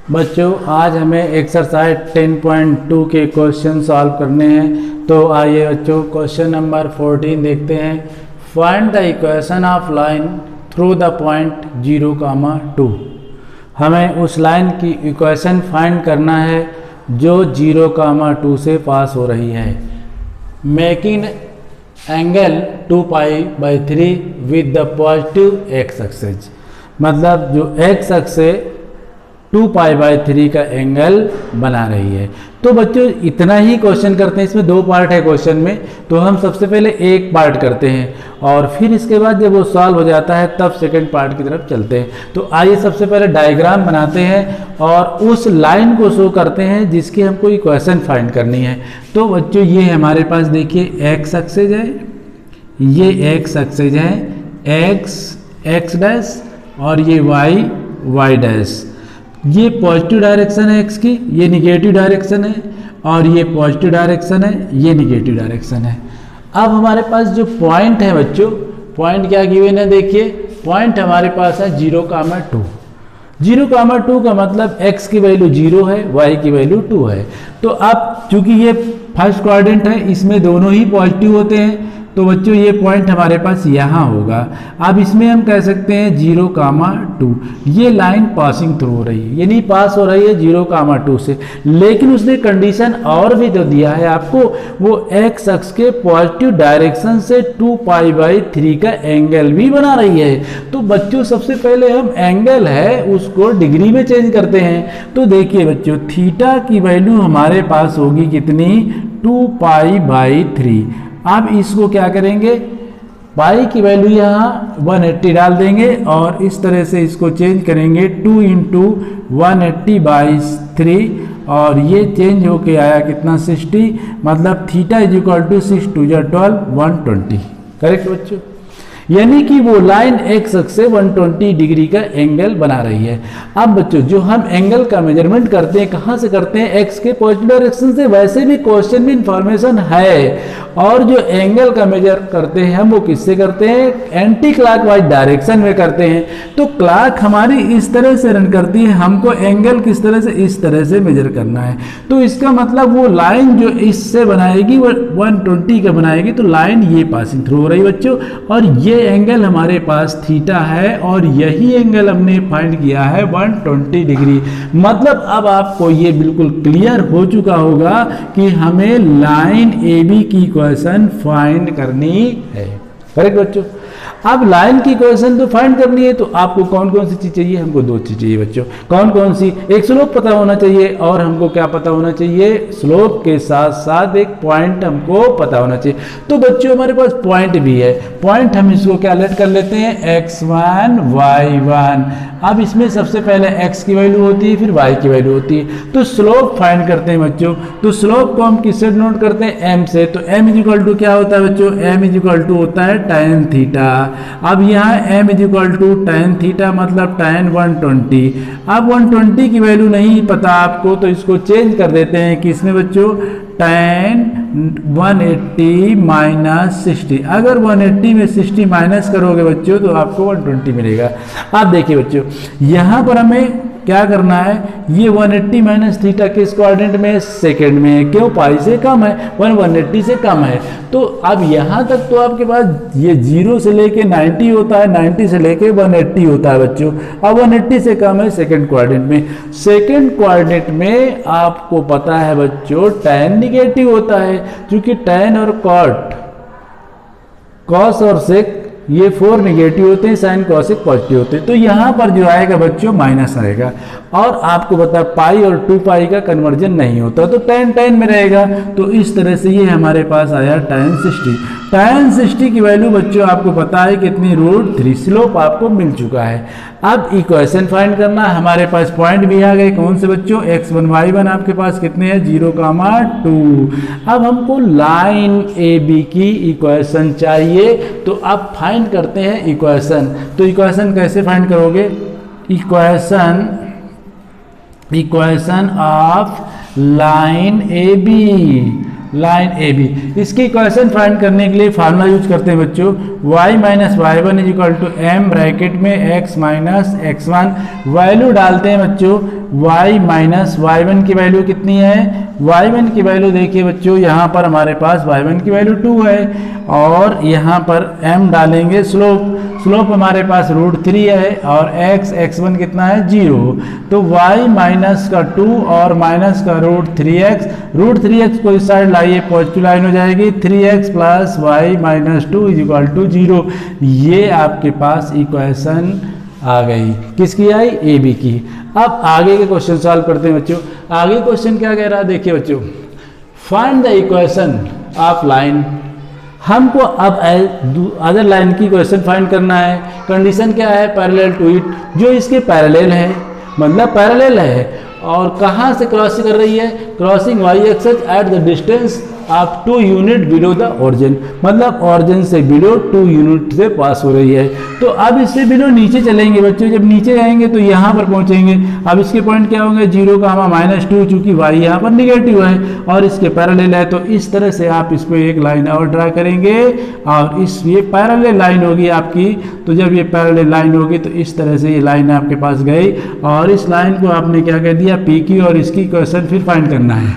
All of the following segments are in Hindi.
बच्चों आज हमें एक्सरसाइज 10.2 के क्वेश्चन सॉल्व करने हैं। तो आइए बच्चों क्वेश्चन नंबर 14 देखते हैं। Find the equation of line through the point 0, 2। हमें उस लाइन की इक्वेशन फाइंड करना है जो 0, 2 से पास हो रही है। Making angle 2π/3 with the positive x axis, मतलब जो एक्स एक्सिस 2π/3 का एंगल बना रही है। तो बच्चों इतना ही क्वेश्चन करते हैं। इसमें 2 पार्ट है क्वेश्चन में, तो हम सबसे पहले एक पार्ट करते हैं और फिर इसके बाद जब वो सॉल्व हो जाता है तब सेकंड पार्ट की तरफ चलते हैं। तो आइए सबसे पहले डायग्राम बनाते हैं और उस लाइन को शो करते हैं जिसकी हमको इक्वेशन फाइंड करनी है। तो बच्चों ये हमारे पास देखिए एक्स एक्सिस है, ये एक्स एक्सिस है, एक्स डैश और ये वाई डैश। ये पॉजिटिव डायरेक्शन है एक्स की, ये निगेटिव डायरेक्शन है, और ये पॉजिटिव डायरेक्शन है, ये निगेटिव डायरेक्शन है। अब हमारे पास जो पॉइंट है बच्चों, पॉइंट क्या गिवन है देखिए, पॉइंट हमारे पास है 0, 2। 0, 2 का मतलब x की वैल्यू 0 है, y की वैल्यू 2 है। तो अब चूंकि ये फर्स्ट क्वाड्रेंट है, इसमें दोनों ही पॉजिटिव होते हैं, तो बच्चों ये पॉइंट हमारे पास यहाँ होगा। अब इसमें हम कह सकते हैं 0, 2। ये लाइन पासिंग थ्रू हो रही है, यानी पास हो रही है 0, 2 से। लेकिन उसने कंडीशन और भी तो दिया है आपको, वो एक्स अक्ष के पॉजिटिव डायरेक्शन से 2π/3 का एंगल भी बना रही है। तो बच्चों सबसे पहले हम एंगल है उसको डिग्री में चेंज करते हैं। तो देखिए बच्चों थीटा की वैल्यू हमारे पास होगी कितनी, 2π/3। अब इसको क्या करेंगे, पाई की वैल्यू यहाँ 180 डाल देंगे और इस तरह से इसको चेंज करेंगे 2 × 180/3, और ये चेंज होके आया कितना 60, मतलब थीटा = 6 × 2 = 12, 120। करेक्ट बच्चों, यानी कि वो लाइन एक्स अक्ष से 120 डिग्री का एंगल बना रही है। अब बच्चों जो हम एंगल का मेजरमेंट करते हैं कहाँ से करते हैं, एक्स के पॉजिटिव डायरेक्शन से। वैसे भी क्वेश्चन में इंफॉर्मेशन है, और जो एंगल का मेजर करते हैं हम वो किससे करते हैं, एंटी क्लॉकवाइज डायरेक्शन में करते हैं। तो क्लॉक हमारी इस तरह से रन करती है, हमको एंगल किस तरह से, इस तरह से मेजर करना है। तो इसका मतलब वो लाइन जो इससे बनाएगी वो 120 का बनाएगी, तो लाइन ये पासिंग थ्रू हो रही है बच्चों, और ये एंगल हमारे पास थीटा है, और यही एंगल हमने फाइंड किया है 120 डिग्री। मतलब अब आपको ये बिल्कुल क्लियर हो चुका होगा कि हमें लाइन AB की इक्वेशन फाइंड करनी है। करेक्ट बच्चों, अब लाइन की इक्वेशन तो फाइंड करनी है, तो आपको कौन कौन सी चीज चाहिए, हमको 2 चीज चाहिए बच्चों। कौन कौन सी, एक स्लोप पता होना चाहिए, और हमको क्या पता होना चाहिए, स्लोप के साथ साथ एक पॉइंट हमको पता होना चाहिए। तो बच्चों हमारे पास पॉइंट भी है, पॉइंट हम इसको क्या लेट कर लेते हैं, x1 y1। अब इसमें सबसे पहले x की वैल्यू होती है, फिर y की वैल्यू होती है। तो स्लोप फाइंड करते हैं बच्चों, तो स्लोप को हम किससे नोट करते हैं, m से। तो m = क्या होता है बच्चों, m = होता है tan थीटा। अब यहाँ m = tan थीटा मतलब tan 120। अब 120 की वैल्यू नहीं पता आपको, तो इसको चेंज कर देते हैं कि इसमें बच्चों tan 180 - 60। अगर 180 में 60 माइनस करोगे बच्चों तो आपको 120 मिलेगा। अब देखिए बच्चों यहाँ पर हमें क्या करना है, ये 180 - थीटा किस क्वाड्रेंट में, सेकंड में है। क्यों, पाई से कम है, 180 से कम है। तो अब यहाँ तक तो आपके पास ये 0 से लेके 90 होता है, 90 से लेके 180 होता है बच्चों। अब 180 से कम है सेकंड क्वाड्रेंट में। सेकंड क्वाड्रेंट में आपको पता है बच्चों tan निगेटिव होता है, क्योंकि tan और cos और sec ये 4 निगेटिव होते हैं, साइन कॉसिक पॉजिटिव होते हैं। तो यहाँ पर जो आएगा बच्चों माइनस आएगा, और आपको पता है पाई और 2π का कन्वर्जन नहीं होता, तो tan में रहेगा। तो इस तरह से ये हमारे पास आया tan 60। tan 60 की वैल्यू बच्चों आपको पता है कितनी, √3। स्लोप आपको मिल चुका है। अब इक्वेशन फाइंड करना, हमारे पास पॉइंट भी आ गए, कौन से बच्चों, x1 y1 आपके पास कितने हैं, 0, 2। अब हमको लाइन AB की इक्वेशन चाहिए, तो अब फाइंड करते हैं इक्वेशन। तो इक्वेशन कैसे फाइंड करोगे, equation of line AB। Line A B. इसकी इक्वेशन फाइंड करने के लिए फार्मूला यूज करते हैं बच्चों, y minus y one is equal to m bracket में x माइनस x1। वैल्यू डालते हैं बच्चों y माइनस y1 की वैल्यू कितनी है, y1 की वैल्यू देखिए बच्चों, यहाँ पर हमारे पास y1 की वैल्यू 2 है और यहाँ पर m डालेंगे स्लोप हमारे पास √3 है और x1 कितना है 0, तो y माइनस का 2 और माइनस का √3x को इस साइड लाइए, पॉजिटिव लाइन हो जाएगी, 3x plus y minus 2 is equal to 0। ये आपके पास इक्वेशन आ गई, किसकी आई, ए बी की। अब आगे के क्वेश्चन सॉल्व करते हैं बच्चों। आगे क्वेश्चन क्या कह रहा है देखिए बच्चों, find the equation of line. हमको अब अदर लाइन की इक्वेशन फाइंड करना है। कंडीशन क्या है, पैरेलल टू इट, जो इसके पैरेलल है, मतलब पैरेलल है और कहाँ से क्रॉसिंग कर रही है, crossing y axis at the distance of 2 unit below the origin, मतलब ओरिजिन से बिलो 2 यूनिट से पास हो रही है। तो अब इससे बिलो नीचे चलेंगे बच्चों, जब नीचे जाएंगे तो यहाँ पर पहुँचेंगे। अब इसके पॉइंट क्या होंगे, 0 का -2, चूंकि y यहाँ पर निगेटिव है और इसके पैरेलल है, तो इस तरह से आप इस पर एक लाइन और ड्रा करेंगे और ये पैरेलल लाइन होगी आपकी। तो जब ये पैरेलल लाइन होगी तो इस तरह से ये लाइन आपके पास गई और इस लाइन को आपने क्या कह दिया, पी क्यू, और इसकी इक्वेशन फिर फाइंड करना है।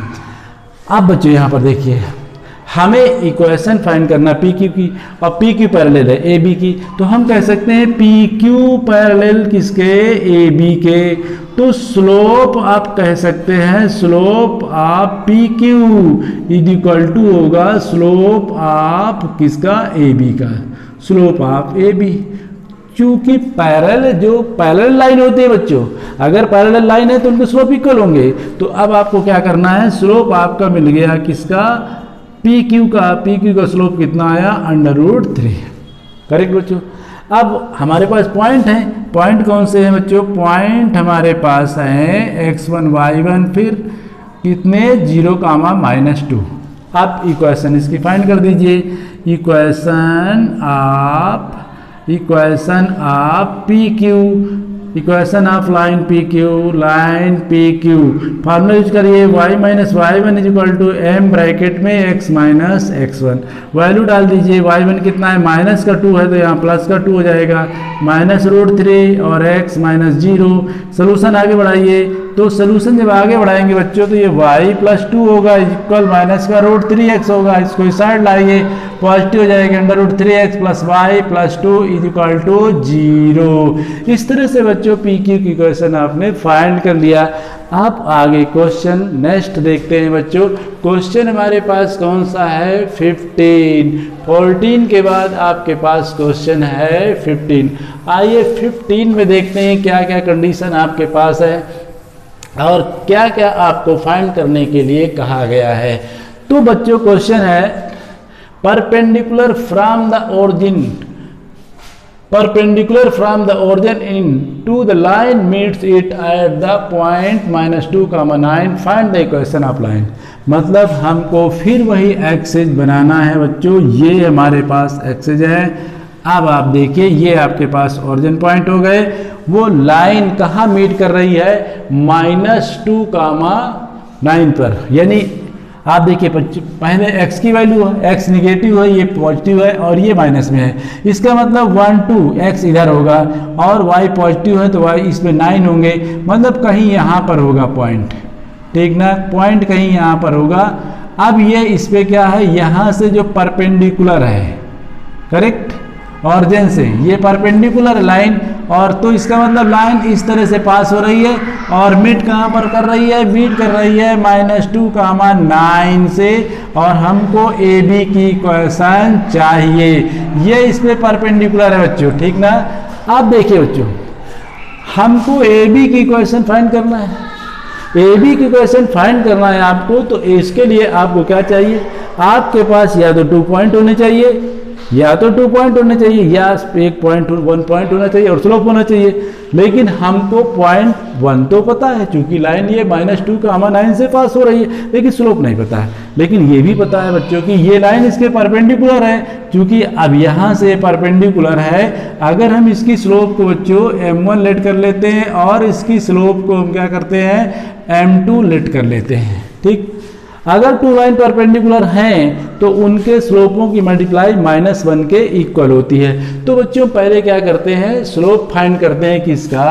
अब बच्चों यहाँ पर देखिए, हमें इक्वेशन फाइंड करना पी क्यू की और पी क्यू पैरेलल है ए बी की, तो हम कह सकते हैं पी क्यू पैरेलल किसके, ए बी के। तो स्लोप आप कह सकते हैं, slope of P Q is equal to होगा स्लोप ऑफ किसका, ए बी का, स्लोप ऑफ ए बी। क्योंकि पैरेलल लाइन होती है बच्चों, अगर पैरेलल लाइन है तो उनके स्लोप इक्वल होंगे। तो अब आपको क्या करना है, स्लोप आपका मिल गया किसका, पी क्यू का स्लोप कितना आया, √3। करेक्ट बच्चों। अब हमारे पास पॉइंट है, पॉइंट कौन से हैं बच्चों, पॉइंट हमारे पास हैं x1 y1, फिर कितने 0, -2। आप इक्वेशन इसकी फाइंड कर दीजिए, equation of P Q, equation of line P Q, formula use करिए, y minus y1 is equal to m bracket में x माइनस x1, वैल्यू डाल दीजिए। y1 कितना है, माइनस का 2 है तो यहाँ प्लस का 2 हो जाएगा, -√3 और x -0। सोल्यूशन आगे बढ़ाइए, तो सोल्यूशन जब आगे बढ़ाएंगे बच्चों तो ये y प्लस 2 होगा इक्वल माइनस का √3x होगा, इसको इस साइड लाइए, पॉजिटिव हो जाएगा, √3x plus y plus 2 is equal to 0। इस तरह से बच्चों पी क्यू की इक्वेशन आपने फाइंड कर लिया। आप आगे क्वेश्चन नेक्स्ट देखते हैं बच्चों। क्वेश्चन हमारे पास कौन सा है, 14 के बाद आपके पास क्वेश्चन है 15। आइए 15 में देखते हैं क्या क्या कंडीशन आपके पास है और क्या क्या आपको फाइंड करने के लिए कहा गया है। तो बच्चों क्वेश्चन है, perpendicular from the origin, perpendicular from the origin in to the line meets it at the point -2, 9, find the equation of line। मतलब हमको फिर वही एक्सिस बनाना है बच्चों, ये हमारे पास एक्सिस है। अब आप देखिए ये आपके पास ओरिजिन पॉइंट हो गए, वो लाइन कहाँ मीट कर रही है, -2, 9 पर, यानी आप देखिए पहले x की वैल्यू है, x निगेटिव है, ये पॉजिटिव है और ये माइनस में है, इसका मतलब 1 2 x इधर होगा और y पॉजिटिव है तो y इसमें 9 होंगे, मतलब कहीं यहाँ पर होगा पॉइंट, ठीक ना, पॉइंट कहीं यहाँ पर होगा। अब ये इस पे क्या है, यहाँ से जो परपेंडिकुलर है, करेक्ट, ऑरिजिन से ये परपेंडिकुलर लाइन, और तो इसका मतलब लाइन इस तरह से पास हो रही है और मीट कहाँ पर कर रही है, मीट कर रही है -2, 9 से, और हमको ए बी की इक्वेशन चाहिए, ये इस पे परपेंडिकुलर है बच्चों, ठीक ना। अब देखिए बच्चों, हमको ए बी की इक्वेशन फाइंड करना है, ए बी की इक्वेशन फाइंड करना है आपको, तो इसके लिए आपको क्या चाहिए, आपके पास या तो 2 पॉइंट होने चाहिए, या तो 2 पॉइंट होने चाहिए, या 1 पॉइंट होना चाहिए और स्लोप होना चाहिए। लेकिन हमको पॉइंट 1 तो पता है, क्योंकि लाइन ये -2, 9 से पास हो रही है, लेकिन स्लोप नहीं पता है। लेकिन ये भी पता है बच्चों कि ये लाइन इसके परपेंडिकुलर है, क्योंकि अब यहाँ से परपेंडिकुलर है। अगर हम इसकी स्लोप को बच्चों m1 लेट कर लेते हैं और इसकी स्लोप को हम क्या करते हैं, m2 लेट कर लेते हैं, ठीक। अगर टू लाइन परपेंडिकुलर हैं तो उनके स्लोपों की मल्टीप्लाई -1 के इक्वल होती है। तो बच्चों पहले क्या करते हैं, स्लोप फाइंड करते हैं किसका,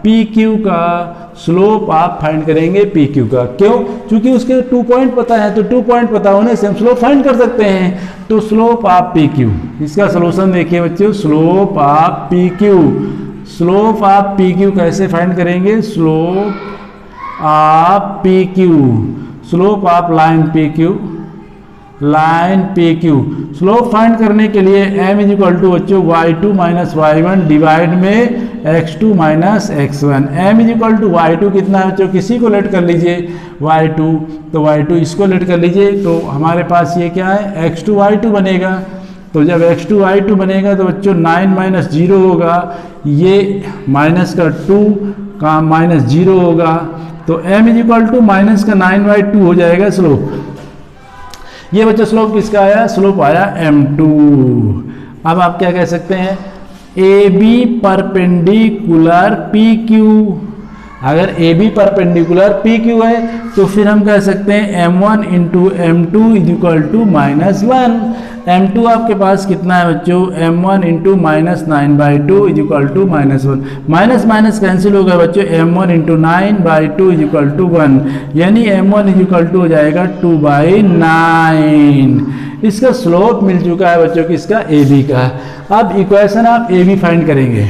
पी क्यू का। स्लोप आप फाइंड करेंगे पी क्यू का, क्यों, क्योंकि उसके 2 पॉइंट पता है, तो 2 पॉइंट पता होने से हम स्लोप फाइंड कर सकते हैं। तो स्लोप ऑफ पी क्यू, इसका सोल्यूशन देखिए बच्चों, slope of P Q. Slope of P Q कैसे फाइंड करेंगे, slope of P Q, slope of line P Q, line P Q. Slope find करने के लिए m इज इक्वल टू बच्चों y2 माइनस y1 डिवाइड में x2 minus x1। m is equal to y2 कितना है बच्चों, किसी को लेट कर लीजिए y2, तो y2 इसको लेट कर लीजिए, तो हमारे पास ये क्या है, x2 y2 बनेगा। तो जब x2 y2 बनेगा तो बच्चों 9 माइनस 0 होगा, ये माइनस का 2 का माइनस 0 होगा, तो m is equal to minus का 9/2 हो जाएगा स्लोप। ये बच्चों स्लोप किसका आया, स्लोप आया m2। अब आप क्या कह सकते हैं, AB परपेंडिकुलर PQ। अगर AB परपेंडिकुलर PQ है तो फिर हम कह सकते हैं m1 into m2 is equal to -1। m2 आपके पास कितना है बच्चों, m1 into -9/2 is equal to -1। Minus minus cancel हो गया बच्चों, m1 into 9/2 is equal to 1, यानी m1 इज इक्वल टू हो जाएगा 2/9। इसका स्लोप मिल चुका है बच्चों किसका, AB का। अब इक्वेशन ऑफ AB फाइंड करेंगे।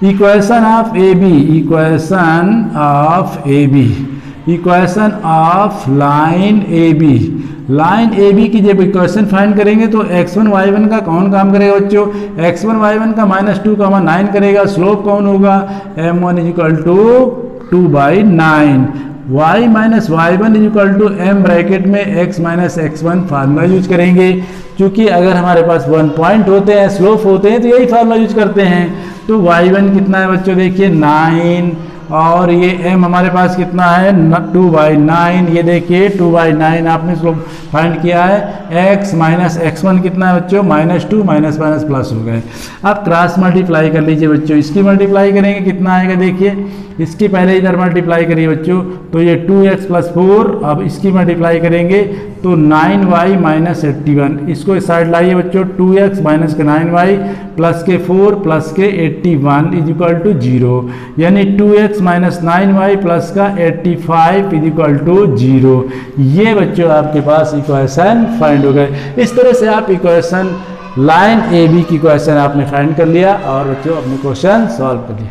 Equation of AB, equation of AB, equation of line AB। Line AB की जब इक्वेशन फाइंड करेंगे तो x1 y1 का कौन काम करेगा बच्चों, x1 y1 का -2, 9 करेगा। स्लोप कौन होगा, m1 is equal to 2/9, y minus y1 is equal to m bracket में x minus x1 formula use करेंगे। क्योंकि अगर हमारे पास 1 पॉइंट होते हैं, स्लोप होते हैं, तो यही फार्मूला यूज करते हैं। तो y1 कितना है बच्चों, देखिए 9, और ये m हमारे पास कितना है 2/9, ये देखिए 2/9 आपने स्लोप फाइंड किया है। x माइनस x1 कितना है बच्चों, -2, माइनस माइनस प्लस हो गए। अब क्रॉस मल्टीप्लाई कर लीजिए बच्चों, इसकी मल्टीप्लाई करेंगे कितना आएगा, देखिए इसकी पहले इधर मल्टीप्लाई करिए बच्चों, तो ये 2x + 4, अब इसकी मल्टीप्लाई करेंगे तो 9y माइनस 81, इसको इस साइड लाइए बच्चों, 2x माइनस के 9y प्लस के 4 प्लस के 81 इज इक्वल टू 0, यानी 2x माइनस 9y प्लस का 85 इज इक्वल टू 0। ये बच्चों आपके पास इक्वेशन फाइंड हो गए। इस तरह से आप इक्वेशन लाइन AB की इक्वेशन आपने फाइंड कर लिया और बच्चों अपने क्वेश्चन सॉल्व कर लिया।